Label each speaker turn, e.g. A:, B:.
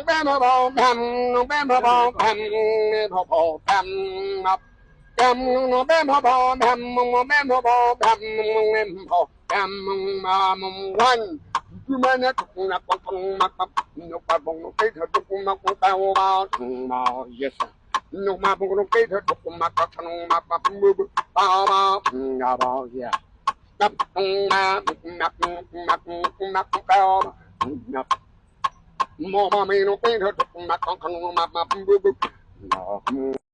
A: bam bam bam bam bam bam bam bam bam bam bam bam one. You man that na kong makap no pa bong kay thot kong makong tao ba yes no ma bong kay thot kong makap kong makap bu ba ba yeah nap ma nap nap nap tao nap mo ma me no kay thot kong makap kong makap bu